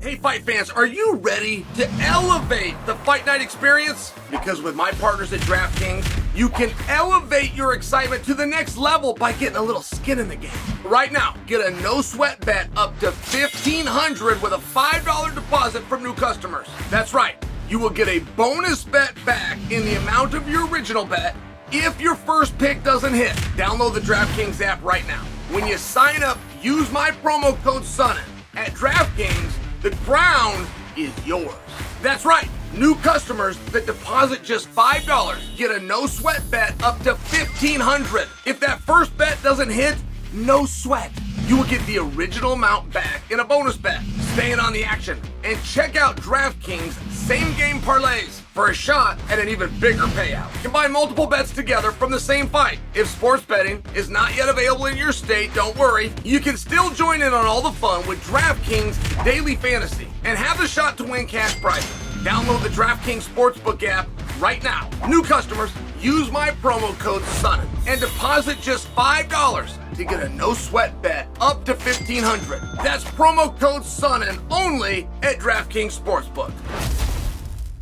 Hey fight fans, are you ready to elevate the fight night experience? Because with my partners at DraftKings, you can elevate your excitement to the next level by getting a little skin in the game. Right now, get a no sweat bet up to $1,500 with a $5 deposit from new customers. That's right, you will get a bonus bet back in the amount of your original bet if your first pick doesn't hit. Download the DraftKings app right now. When you sign up, use my promo code Sonnen. At DraftKings, the crown is yours. That's right. New customers that deposit just $5 get a no sweat bet up to $1,500. If that first bet doesn't hit, no sweat. You will get the original amount back in a bonus bet. Stay in on the action and check out DraftKings same game parlays for a shot at an even bigger payout. Combine multiple bets together from the same fight. If sports betting is not yet available in your state, don't worry. You can still join in on all the fun with DraftKings Daily Fantasy and have the shot to win cash prizes. Download the DraftKings Sportsbook app right now. New customers, use my promo code SONNEN and deposit just $5 to get a no sweat bet up to $1,500. That's promo code SONNEN only at DraftKings Sportsbook.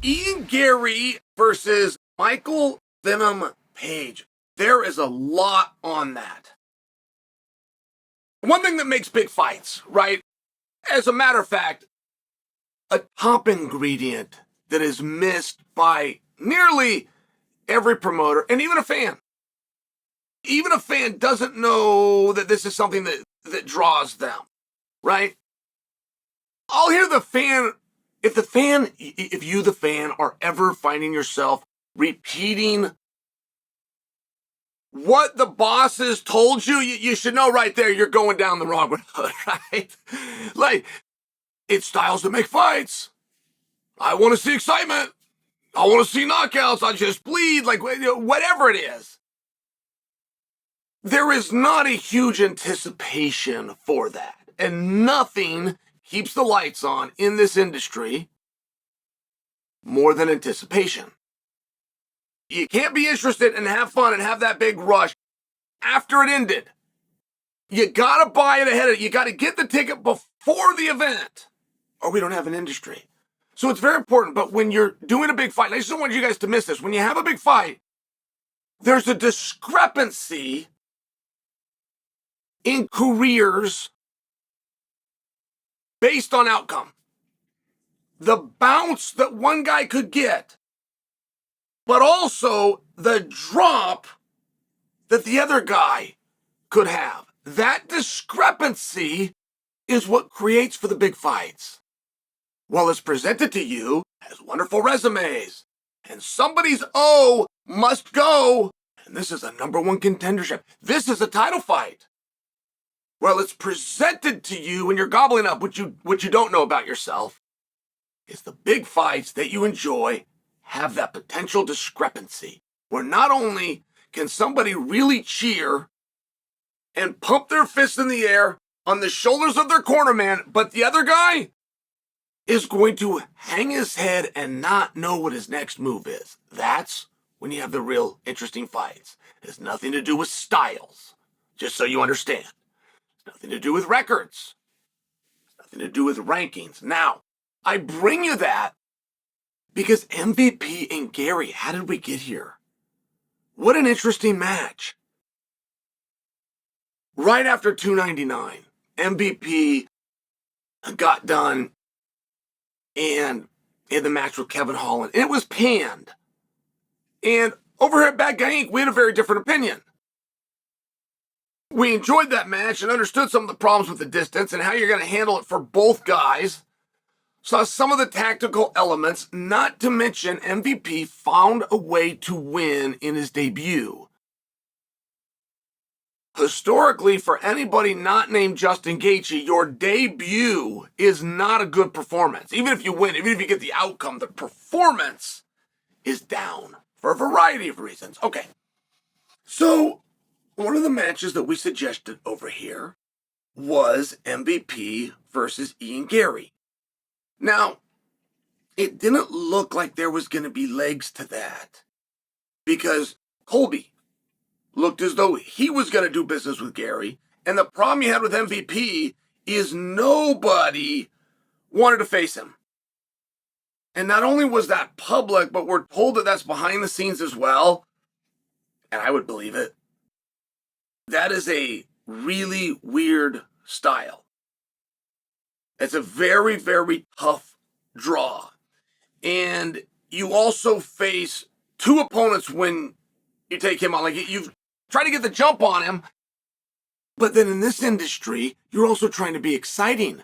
Ian Garry versus Michael Venom Page. There is a lot on that. One thing that makes big fights, right? As a matter of fact, a top ingredient that is missed by nearly every promoter and even a fan. Even a fan doesn't know that this is something that draws them, right? I'll hear the fan. If you, the fan, are ever finding yourself repeating what the bosses told you, you should know right there you're going down the wrong road, right? Like, it's styles that make fights. I want to see excitement. I want to see knockouts. I just bleed, like whatever it is. There is not a huge anticipation for that. And nothing keeps the lights on in this industry more than anticipation. You can't be interested and have fun and have that big rush after it ended. You gotta buy it ahead of it. You gotta get the ticket before the event, or we don't have an industry. So it's very important, but when you're doing a big fight, I just don't want you guys to miss this. When you have a big fight, there's a discrepancy in careers based on outcome. The bounce that one guy could get, but also the drop that the other guy could have. That discrepancy is what creates for the big fights. While it's presented to you as wonderful resumes, and somebody's O must go, and this is a #1 contendership. This is a title fight. Well, it's presented to you and you're gobbling up what you don't know about yourself is the big fights that you enjoy have that potential discrepancy where not only can somebody really cheer and pump their fists in the air on the shoulders of their corner man, but the other guy is going to hang his head and not know what his next move is. That's when you have the real interesting fights. It has nothing to do with styles, just so you understand. Nothing to do with records. Nothing to do with rankings. Now, I bring you that because MVP and Garry, how did we get here? What an interesting match. Right after 299, MVP got done and in the match with Kevin Holland. And it was panned. And over here at Bad Guy Inc., we had a very different opinion. We enjoyed that match and understood some of the problems with the distance and how you're going to handle it for both guys. Saw some of the tactical elements, not to mention MVP found a way to win in his debut. Historically, for anybody not named Justin Gaethje, your debut is not a good performance. Even if you win, even if you get the outcome, the performance is down for a variety of reasons. Okay, so one of the matches that we suggested over here was MVP versus Ian Garry. Now, it didn't look like there was going to be legs to that because Colby looked as though he was going to do business with Garry. And the problem you had with MVP is nobody wanted to face him. And not only was that public, but we're told that that's behind the scenes as well. And I would believe it. That is a really weird style. It's a very, very tough draw. And you also face two opponents when you take him on. Like, you've tried to get the jump on him, but then in this industry, you're also trying to be exciting.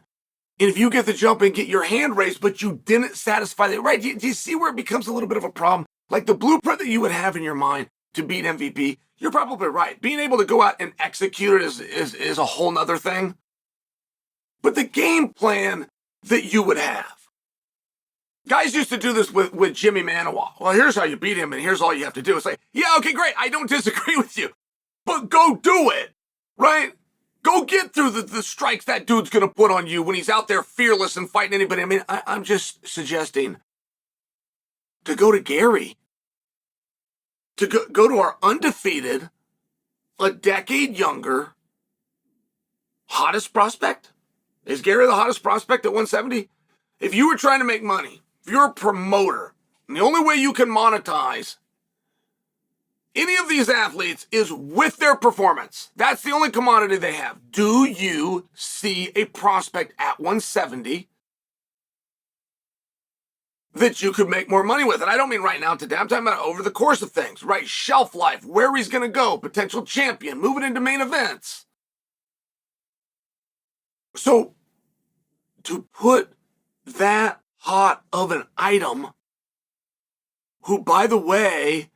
And if you get the jump and get your hand raised, but you didn't satisfy that, right? Do you see where it becomes a little bit of a problem? Like the blueprint that you would have in your mind to beat MVP, you're probably right. Being able to go out and execute it is a whole nother thing. But the game plan that you would have. Guys used to do this with Jimmy Manuwa. Well, here's how you beat him, and here's all you have to do. It's like, yeah, okay, great. I don't disagree with you. But go do it, right? Go get through the strikes that dude's going to put on you when he's out there fearless and fighting anybody. I mean, I'm just suggesting to go to Gary, to go to our undefeated, a decade younger, hottest prospect. Is Gary the hottest prospect at 170? If you were trying to make money, if you're a promoter, and the only way you can monetize any of these athletes is with their performance. That's the only commodity they have. Do you see a prospect at 170 that you could make more money with? And I don't mean right now today. I'm talking about over the course of things, right? Shelf life, where he's going to go, potential champion, moving into main events. So to put that hot of an item, who, by the way,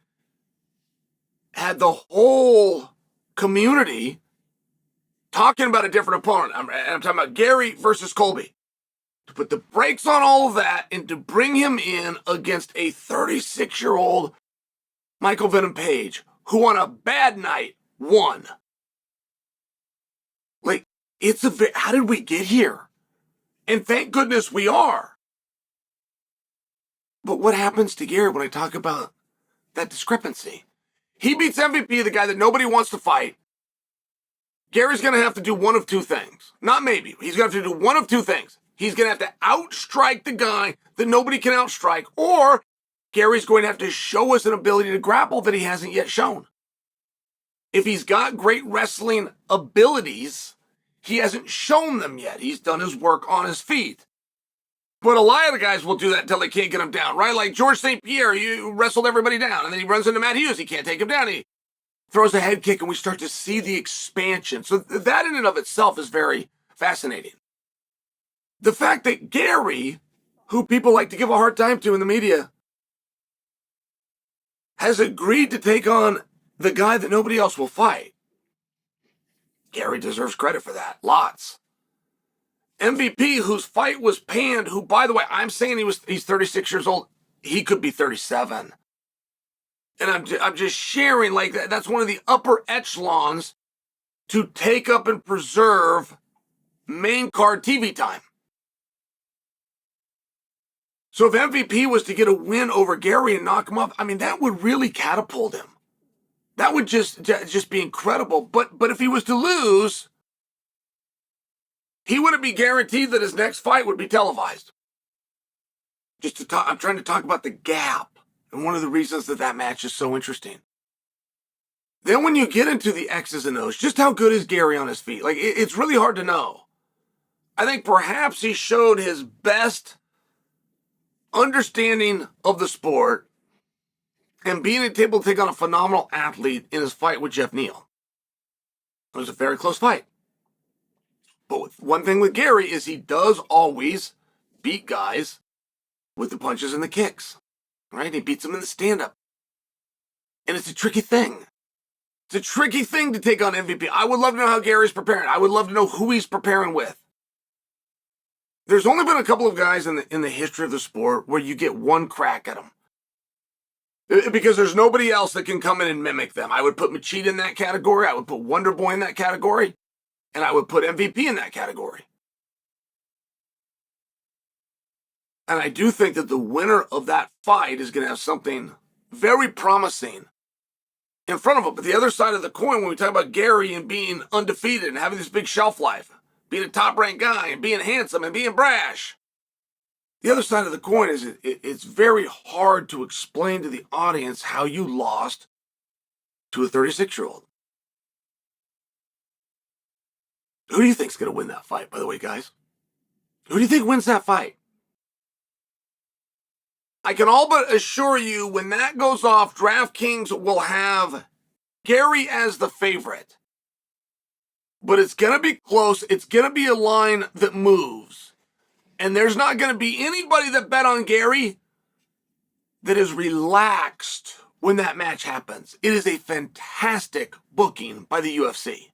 had the whole community talking about a different opponent. I'm talking about Gary versus Colby. To put the brakes on all of that and to bring him in against a 36-year-old Michael Venom Page, who on a bad night won. Like, how did we get here? And thank goodness we are. But what happens to Gary when I talk about that discrepancy? He beats MVP, the guy that nobody wants to fight. Gary's going to have to do one of two things. Not maybe. He's going to have to do one of two things. He's going to have to outstrike the guy that nobody can outstrike, or Gary's going to have to show us an ability to grapple that he hasn't yet shown. If he's got great wrestling abilities, he hasn't shown them yet. He's done his work on his feet. But a lot of the guys will do that until they can't get him down, right? Like George St. Pierre, he wrestled everybody down, and then he runs into Matt Hughes. He can't take him down. He throws a head kick, and we start to see the expansion. So that in and of itself is very fascinating. The fact that Gary, who people like to give a hard time to in the media, has agreed to take on the guy that nobody else will fight. Gary deserves credit for that. Lots. MVP, whose fight was panned, who, by the way, I'm saying he's 36 years old. He could be 37. And I'm just sharing, like, that's one of the upper echelons to take up and preserve main card TV time. So if MVP was to get a win over Gary and knock him up, I mean, that would really catapult him. That would just be incredible. But if he was to lose, he wouldn't be guaranteed that his next fight would be televised. I'm trying to talk about the gap, and one of the reasons that match is so interesting. Then when you get into the X's and O's, just how good is Gary on his feet? Like, it's really hard to know. I think perhaps he showed his best understanding of the sport and being able to take on a phenomenal athlete in his fight with Jeff Neal. It was a very close fight. But one thing with Gary is he does always beat guys with the punches and the kicks, right? He beats them in the stand-up. And it's a tricky thing. It's a tricky thing to take on MVP. I would love to know how Gary's preparing. I would love to know who he's preparing with. There's only been a couple of guys in the history of the sport where you get one crack at them. Because there's nobody else that can come in and mimic them. I would put Machida in that category. I would put Wonder Boy in that category. And I would put MVP in that category. And I do think that the winner of that fight is going to have something very promising in front of him. But the other side of the coin, when we talk about Gary and being undefeated and having this big shelf life, being a top-ranked guy and being handsome and being brash, The other side of the coin is it's very hard to explain to the audience how you lost to a 36-year-old. Who do you think's going to win that fight, by the way, guys? Who do you think wins that fight? I can all but assure you, when that goes off, DraftKings will have Garry as the favorite. But it's going to be close. It's going to be a line that moves. And there's not going to be anybody that bet on Garry that is relaxed when that match happens. It is a fantastic booking by the UFC.